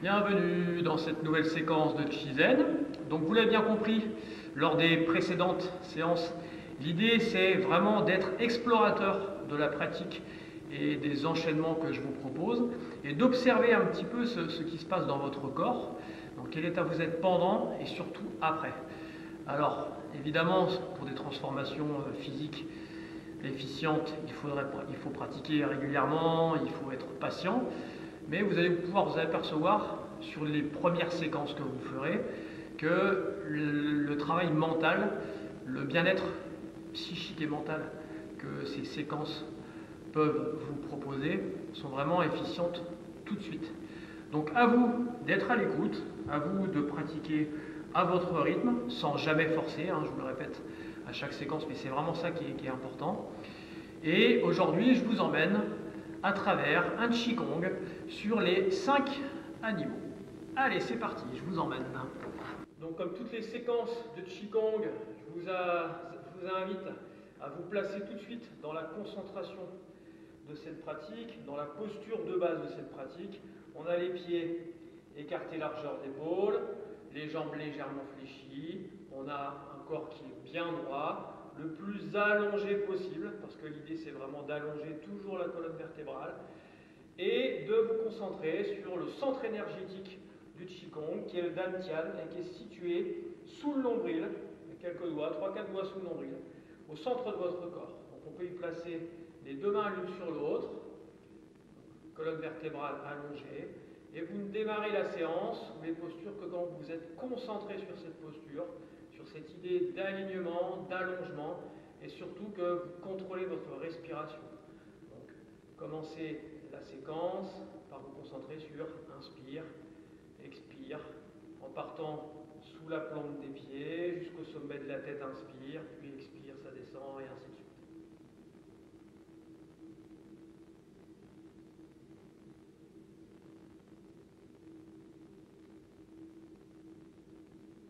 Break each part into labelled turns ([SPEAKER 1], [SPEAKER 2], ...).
[SPEAKER 1] Bienvenue dans cette nouvelle séquence de Chizen. Donc vous l'avez bien compris, lors des précédentes séances, l'idée c'est vraiment d'être explorateur de la pratique et des enchaînements que je vous propose et d'observer un petit peu ce qui se passe dans votre corps, dans quel état vous êtes pendant et surtout après. Alors évidemment, pour des transformations physiques efficientes, il faut pratiquer régulièrement, il faut être patient. Mais vous allez pouvoir vous apercevoir sur les premières séquences que vous ferez que le travail mental, le bien-être psychique et mental que ces séquences peuvent vous proposer sont vraiment efficientes tout de suite. Donc à vous d'être à l'écoute, à vous de pratiquer à votre rythme, sans jamais forcer, je vous le répète à chaque séquence, mais c'est vraiment ça qui est important. Et aujourd'hui, je vous emmène à travers un Qigong sur les 5 animaux. Allez, c'est parti, je vous emmène. Donc comme toutes les séquences de Qigong, je vous invite à vous placer tout de suite dans la concentration de cette pratique, dans la posture de base de cette pratique. On a les pieds écartés largeur d'épaule, les jambes légèrement fléchies, on a un corps qui est bien droit, le plus allongé possible, parce que l'idée c'est vraiment d'allonger toujours la colonne vertébrale, et de vous concentrer sur le centre énergétique du Qigong, qui est le Dantian, et qui est situé sous le nombril, quelques doigts, 3-4 doigts sous le nombril, au centre de votre corps. Donc on peut y placer les deux mains l'une sur l'autre, colonne vertébrale allongée, et vous ne démarrez la séance ou les postures que quand vous êtes concentré sur cette posture, sur cette idée d'alignement, d'allongement, et surtout que vous contrôlez votre respiration. Donc, commencez la séquence par vous concentrer sur inspire, expire, en partant sous la plante des pieds jusqu'au sommet de la tête, inspire, puis expire, ça descend, et ainsi de suite.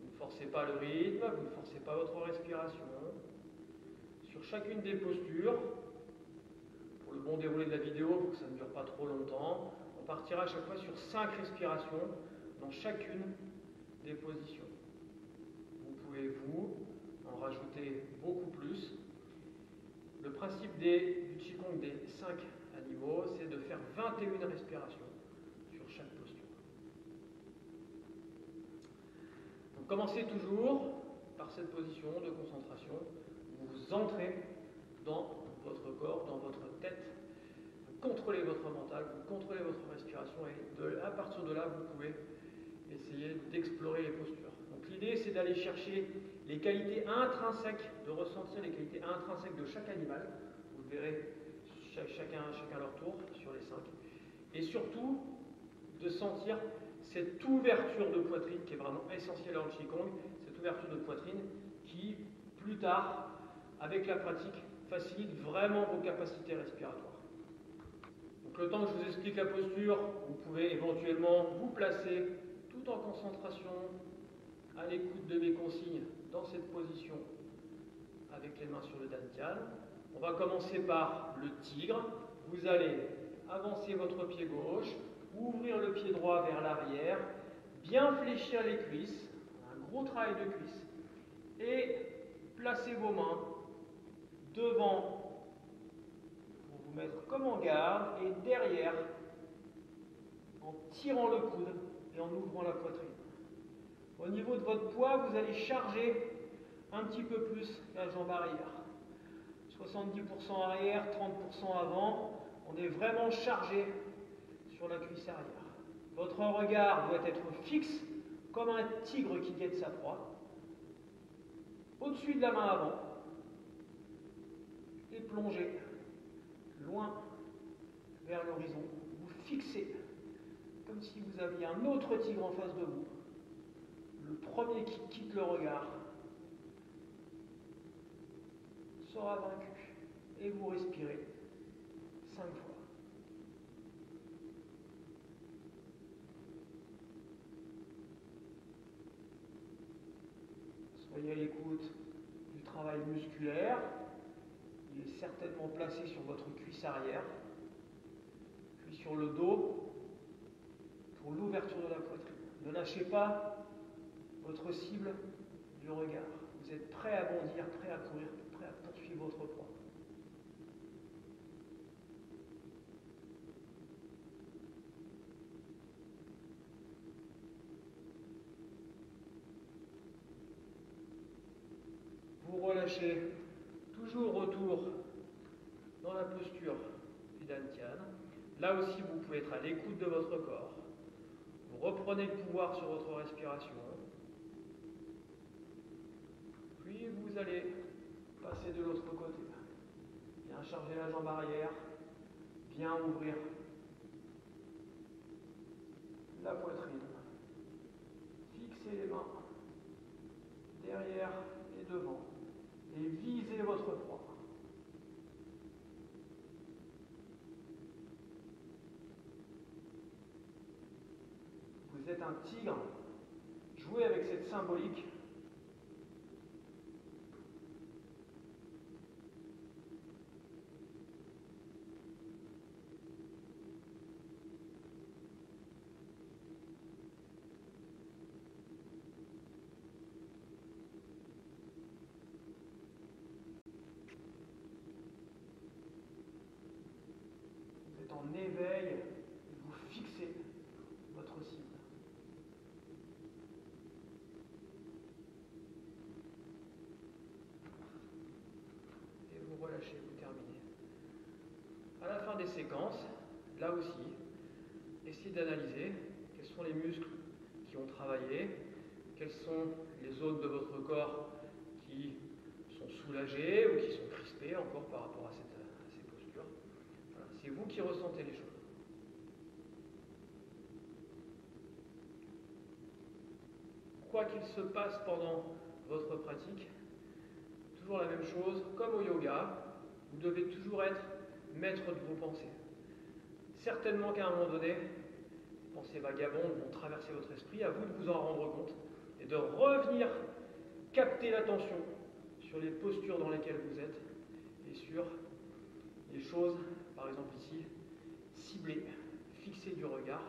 [SPEAKER 1] Vous ne forcez pas le rythme, vous ne forcez pas votre respiration. Sur chacune des postures, pour le bon déroulé de la vidéo, pour que ça ne dure pas trop longtemps, on partira à chaque fois sur 5 respirations dans chacune des positions. Vous pouvez, en rajouter beaucoup plus. Le principe du Qigong des 5 animaux, c'est de faire 21 respirations sur chaque posture. Donc commencez toujours par cette position de concentration. Vous entrez dans votre corps, dans votre tête. Vous contrôlez votre mental, vous contrôlez votre respiration et à partir de là, vous pouvez essayer d'explorer les postures. Donc l'idée, c'est d'aller chercher les qualités intrinsèques, de ressentir les qualités intrinsèques de chaque animal. Vous le verrez chacun à leur tour sur les 5. Et surtout, de sentir cette ouverture de poitrine qui est vraiment essentielle dans le Qigong, cette ouverture de poitrine qui, plus tard, avec la pratique, facilite vraiment vos capacités respiratoires. Donc le temps que je vous explique la posture, vous pouvez éventuellement vous placer tout en concentration, à l'écoute de mes consignes dans cette position avec les mains sur le Dantian. On va commencer par le tigre. Vous allez avancer votre pied gauche, ouvrir le pied droit vers l'arrière, bien fléchir les cuisses, un gros travail de cuisses, et placez vos mains devant pour vous mettre comme en garde et derrière en tirant le coude et en ouvrant la poitrine. Au niveau de votre poids, vous allez charger un petit peu plus la jambe arrière. 70% arrière, 30% avant. On est vraiment chargé sur la cuisse arrière. Votre regard doit être fixe comme un tigre qui guette sa proie. Au-dessus de la main avant. Et plongez loin vers l'horizon. Vous fixez comme si vous aviez un autre tigre en face de vous. Le premier qui quitte le regard sera vaincu. Et vous respirez 5 fois. Soyez à l'écoute du travail musculaire. Il est certainement placé sur votre cuisse arrière, puis sur le dos, pour l'ouverture de la poitrine. Ne lâchez pas votre cible du regard. Vous êtes prêt à bondir, prêt à courir, prêt à poursuivre votre proie. Vous relâchez, toujours retour dans la posture du dantian. Là aussi, vous pouvez être à l'écoute de votre corps. Vous reprenez le pouvoir sur votre respiration. Puis vous allez passer de l'autre côté. Bien charger la jambe arrière, bien ouvrir la poitrine. Fixez les mains derrière et devant et visez votre proie. Vous êtes un tigre. Jouez avec cette symbolique. Vous êtes en éveil et vous fixez votre cible. Relâchez, vous terminez. À la fin des séquences, là aussi, essayez d'analyser quels sont les muscles qui ont travaillé, quelles sont les zones de votre corps qui sont soulagées ou qui sont crispées encore par rapport à ces postures. Voilà, c'est vous qui ressentez les choses. Quoi qu'il se passe pendant votre pratique, toujours la même chose, comme au yoga, vous devez toujours être maître de vos pensées. Certainement qu'à un moment donné, les pensées vagabondes vont traverser votre esprit, à vous de vous en rendre compte et de revenir capter l'attention sur les postures dans lesquelles vous êtes et sur les choses, par exemple ici, ciblées, fixées du regard.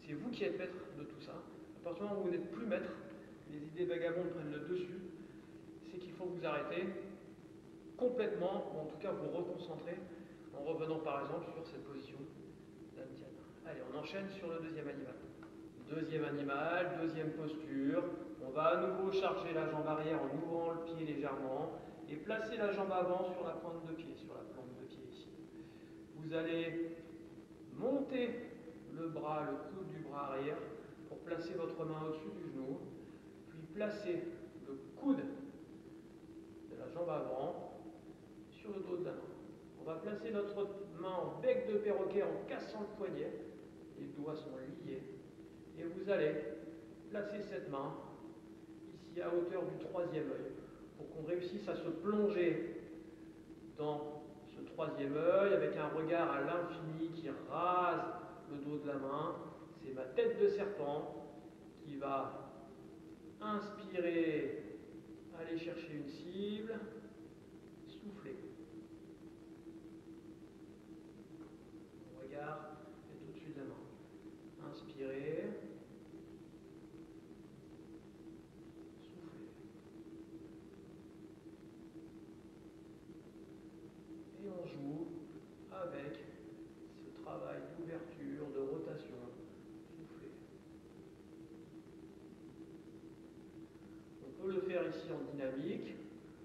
[SPEAKER 1] C'est vous qui êtes maître de tout ça. À partir du moment où vous n'êtes plus maître, les idées vagabondes prennent le dessus, c'est qu'il faut vous arrêter complètement, ou en tout cas vous reconcentrer en revenant par exemple sur cette position dantian. Allez, on enchaîne sur le deuxième animal. Deuxième animal, deuxième posture. On va à nouveau charger la jambe arrière en ouvrant le pied légèrement et placer la jambe avant sur la pointe de pied, sur la plante de pied ici. Vous allez monter le bras, le coude du bras arrière pour placer votre main au-dessus du genou, puis placer le coude de la jambe avant sur le dos de la main. On va placer notre main en bec de perroquet en cassant le poignet. Les doigts sont liés. Et vous allez placer cette main ici à hauteur du troisième œil pour qu'on réussisse à se plonger dans ce troisième œil avec un regard à l'infini qui rase le dos de la main. C'est ma tête de serpent qui va inspirer, aller chercher une cible, souffler. Mon regard est au-dessus de la main. Inspirez. Soufflez. Et on joue avec ce travail d'ouverture, de rotation. Soufflez. On peut le faire ici en dynamique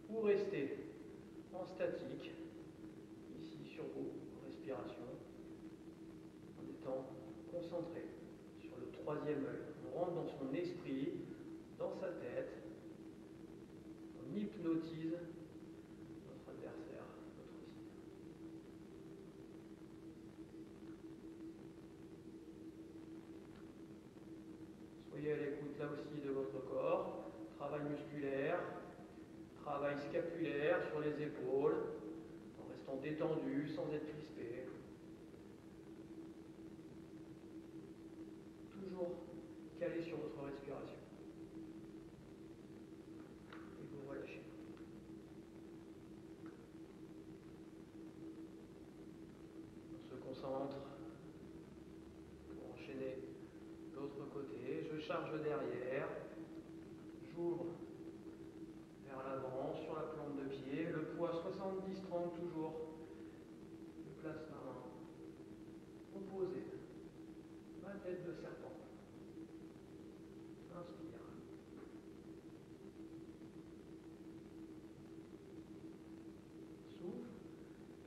[SPEAKER 1] ou rester en statique, ici sur vos respirations, en étant concentré sur le troisième œil. On rentre dans son esprit, dans sa tête, on hypnotise notre adversaire, notre cible. Soyez à l'écoute là aussi de votre corps, travail musculaire, travail scapulaire sur les épaules, en restant détendu, sans être crispé. Toujours calé sur votre respiration. Et vous relâchez. On se concentre pour enchaîner charge derrière, j'ouvre vers l'avant sur la plante de pied, le poids 70-30 toujours, je place ma main opposée, ma tête de serpent, inspire, souffle,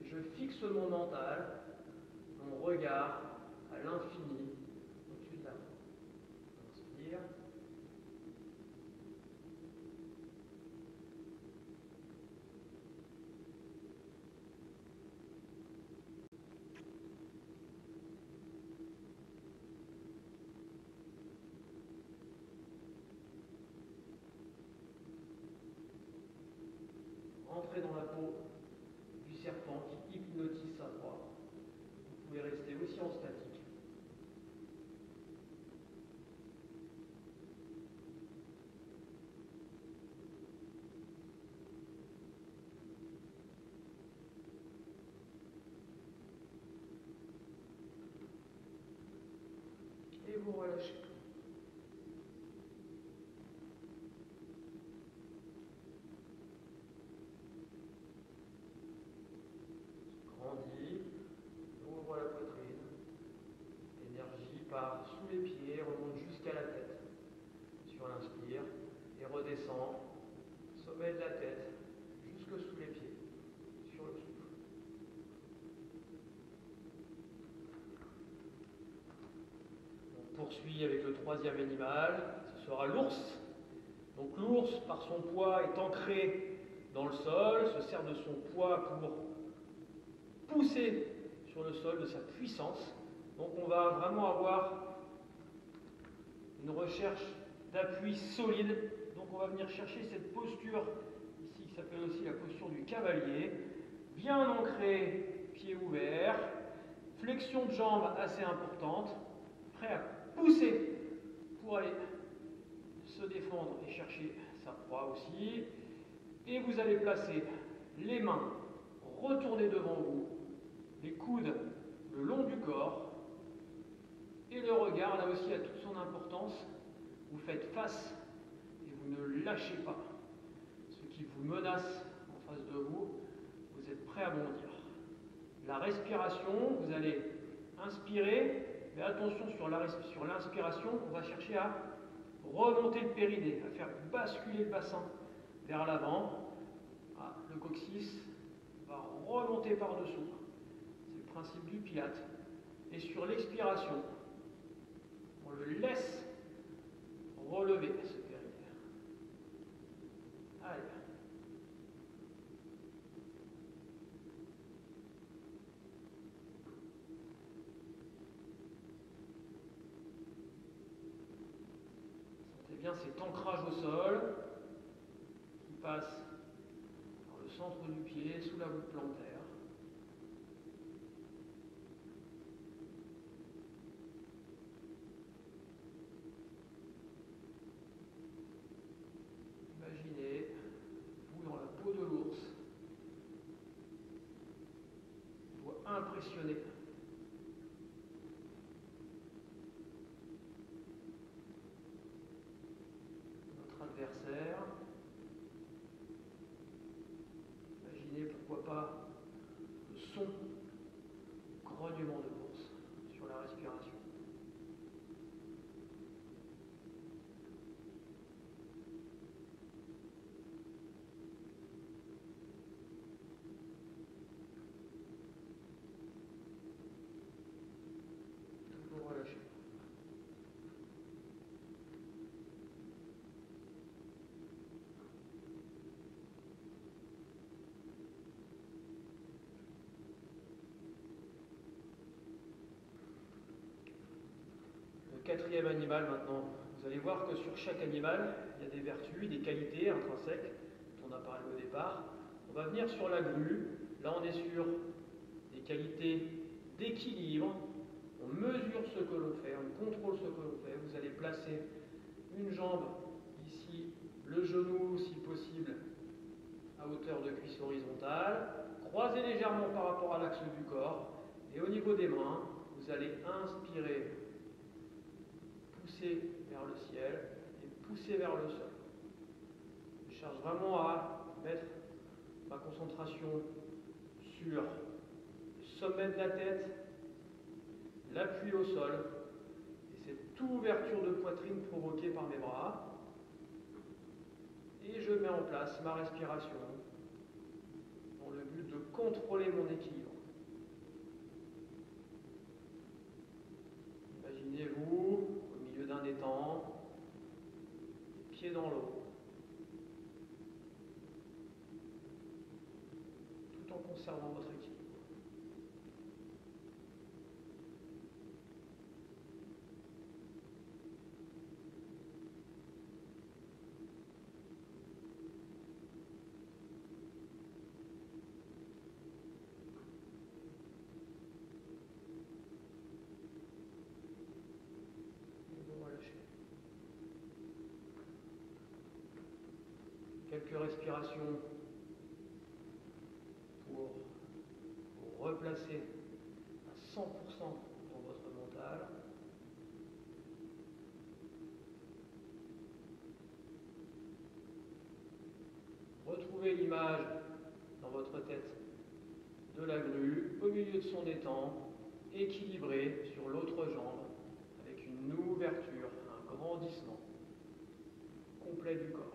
[SPEAKER 1] et je fixe mon mental, mon regard à l'infini au-dessus de la main. Inspire. Entrez dans la peau du serpent qui hypnotise sa proie. Vous pouvez rester aussi en statique. Et vous relâchez. Grandit, ouvre la poitrine. L'énergie part sous les pieds, remonte jusqu'à la tête. Sur l'inspire et redescend, sommet de la tête, jusque sous les pieds, sur le souffle. On poursuit avec le troisième animal, ce sera l'ours. Donc l'ours, par son poids, est ancré dans le sol, se sert de son poids pour pousser sur le sol de sa puissance. Donc on va vraiment avoir une recherche d'appui solide. Donc on va venir chercher cette posture ici qui s'appelle aussi la posture du cavalier. Bien ancré, pied ouvert, flexion de jambe assez importante, prêt à pousser pour aller se défendre et chercher sa proie aussi. Et vous allez placer les mains retournées devant vous, les coudes le long du corps, et le regard, là aussi, a toute son importance. Vous faites face et vous ne lâchez pas. Ce qui vous menace en face de vous, vous êtes prêt à bondir. La respiration, vous allez inspirer, mais attention sur l'inspiration, on va chercher à remonter le périnée, à faire basculer le bassin vers l'avant. Ah, le coccyx va remonter par-dessous. C'est le principe du pilate. Et sur l'expiration, on le laisse relever ce périnée. Allez. Sentez bien cet ancrage au sol qui passe dans le centre du pied, sous la voûte plantaire. Imaginez, vous dans la peau de l'ours, il doit impressionner. Notre adversaire. Imaginez pourquoi pas le son, grognement de l'ours sur la respiration. Relâchez. Le quatrième animal maintenant. Vous allez voir que sur chaque animal, il y a des vertus, des qualités intrinsèques dont on a parlé au départ. On va venir sur la grue. Là, on est sur des qualités d'équilibre. On mesure ce que l'on fait, on contrôle ce que l'on fait. Vous allez placer une jambe ici, le genou si possible à hauteur de cuisse horizontale, croisez légèrement par rapport à l'axe du corps, et au niveau des mains, vous allez inspirer, pousser pousser vers le ciel et pousser vers le sol. Je cherche vraiment à mettre ma concentration sur le sommet de la tête, l'appui au sol et cette ouverture de poitrine provoquée par mes bras. Et je mets en place ma respiration dans le but de contrôler mon équilibre. Imaginez-vous au milieu d'un étang, les pieds dans l'eau, tout en conservant votre équilibre. Quelques respirations pour vous replacer à 100% dans votre mental. Retrouvez l'image dans votre tête de la grue au milieu de son étang, équilibrée sur l'autre jambe, avec une ouverture, un grandissement complet du corps.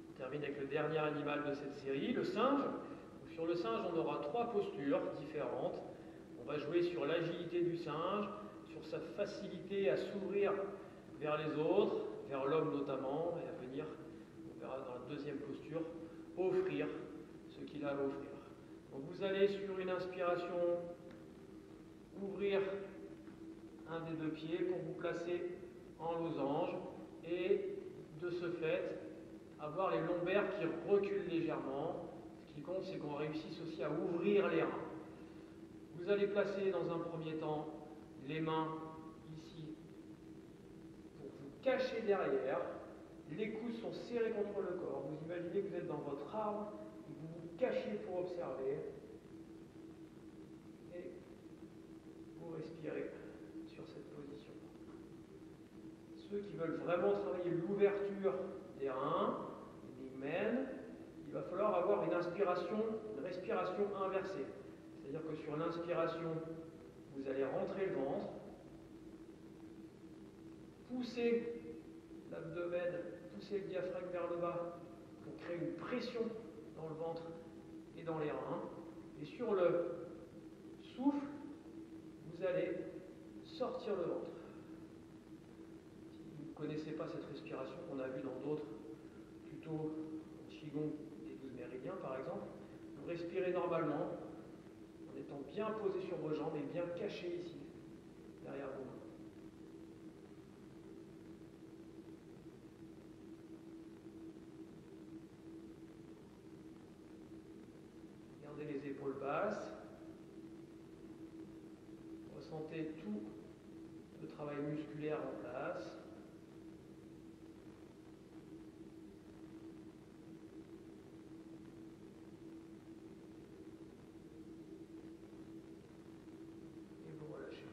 [SPEAKER 1] On termine avec le dernier animal de cette série, le singe. Sur le singe, on aura 3 postures différentes. On va jouer sur l'agilité du singe, sur sa facilité à s'ouvrir vers les autres, vers l'homme notamment, et à venir, on verra dans la deuxième posture, offrir ce qu'il a à offrir. Donc vous allez sur une inspiration ouvrir un des 2 pieds pour vous placer en losange et de ce fait avoir les lombaires qui reculent légèrement. Ce qui compte, c'est qu'on réussisse aussi à ouvrir les reins. Vous allez placer dans un premier temps les mains ici pour vous cacher derrière. Les coudes sont serrés contre le corps. Vous imaginez que vous êtes dans votre arbre, vous vous cachez pour observer et vous respirez sur cette position. Ceux qui veulent vraiment travailler l'ouverture des reins, l'hymen, il va falloir avoir une respiration inversée. C'est-à-dire que sur l'inspiration, vous allez rentrer le ventre, pousser l'abdomen, pousser le diaphragme vers le bas pour créer une pression dans le ventre et dans les reins. Et sur le souffle, vous allez sortir le ventre. Si vous ne connaissez pas cette respiration qu'on a vue dans d'autres tutos, Qigong des 12 méridiens par exemple, vous respirez normalement en étant bien posé sur vos jambes et bien caché ici, derrière vos mains. Gardez les épaules basses. Ressentez tout le travail musculaire en place. Et vous relâchez.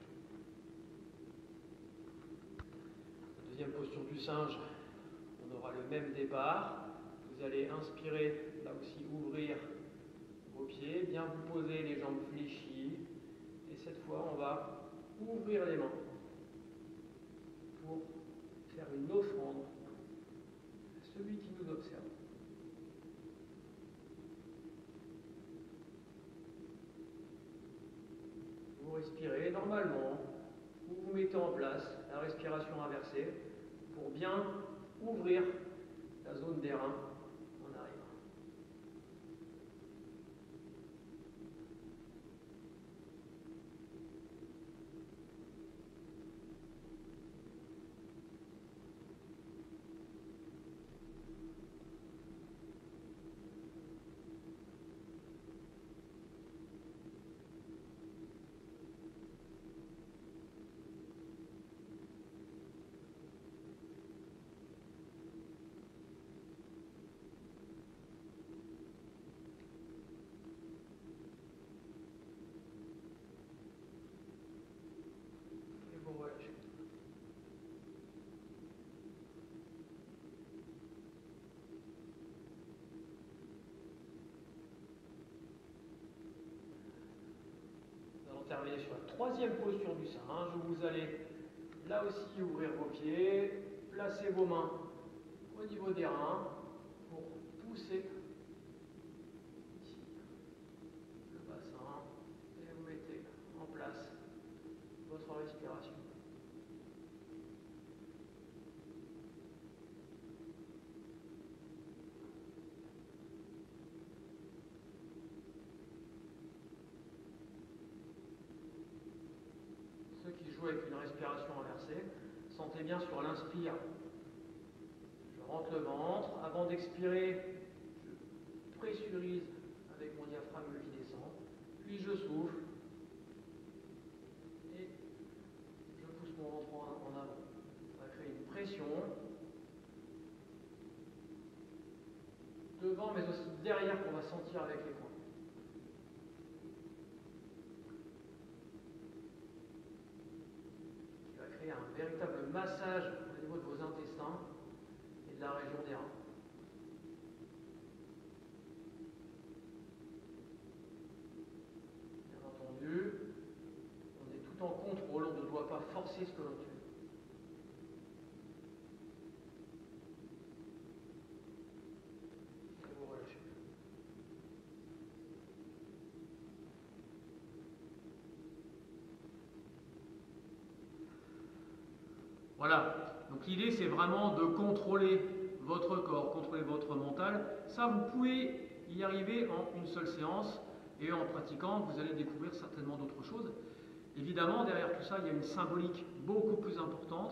[SPEAKER 1] Deuxième posture du singe, on aura le même départ. Vous allez inspirer, là aussi ouvrir vos pieds, bien vous poser les jambes fléchies. Et cette fois, on va ouvrir les mains pour faire une offrande à celui qui nous observe. Vous respirez normalement, vous vous mettez en place la respiration inversée pour bien ouvrir la zone des reins. On arrive. Terminer sur la troisième posture du singe, où vous allez là aussi ouvrir vos pieds, placer vos mains au niveau des reins pour pousser ici le bassin et vous mettez en place votre respiration. Ceux qui jouent avec une respiration inversée, sentez bien sur l'inspire, je rentre le ventre, avant d'expirer, je pressurise avec mon diaphragme qui descend, puis je souffle et je pousse mon ventre en avant. Ça va créer une pression devant mais aussi derrière qu'on va sentir avec les poings. Créer un véritable massage au niveau de vos intestins et de la région des reins. Bien entendu, on est tout en contrôle, on ne doit pas forcer ce que l'on fait. Et vous relâchez. Voilà, donc l'idée c'est vraiment de contrôler votre corps, contrôler votre mental. Ça, vous pouvez y arriver en une seule séance et en pratiquant, vous allez découvrir certainement d'autres choses. Évidemment, derrière tout ça, il y a une symbolique beaucoup plus importante,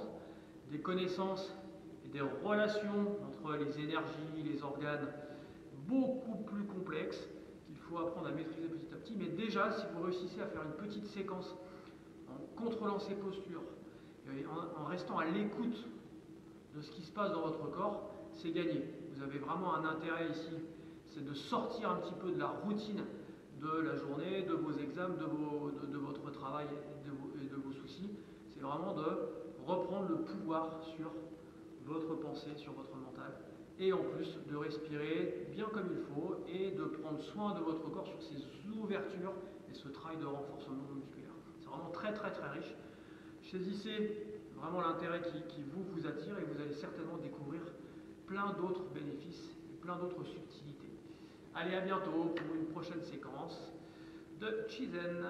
[SPEAKER 1] des connaissances et des relations entre les énergies, les organes, beaucoup plus complexes qu'il faut apprendre à maîtriser petit à petit. Mais déjà, si vous réussissez à faire une petite séquence en contrôlant ces postures, et en restant à l'écoute de ce qui se passe dans votre corps, c'est gagné. Vous avez vraiment un intérêt ici, c'est de sortir un petit peu de la routine de la journée, de vos examens, de votre travail et de vos soucis. C'est vraiment de reprendre le pouvoir sur votre pensée, sur votre mental, et en plus de respirer bien comme il faut et de prendre soin de votre corps sur ces ouvertures et ce travail de renforcement musculaire. C'est vraiment très très très riche. Saisissez vraiment l'intérêt qui vous attire et vous allez certainement découvrir plein d'autres bénéfices et plein d'autres subtilités. Allez, à bientôt pour une prochaine séquence de Chizen.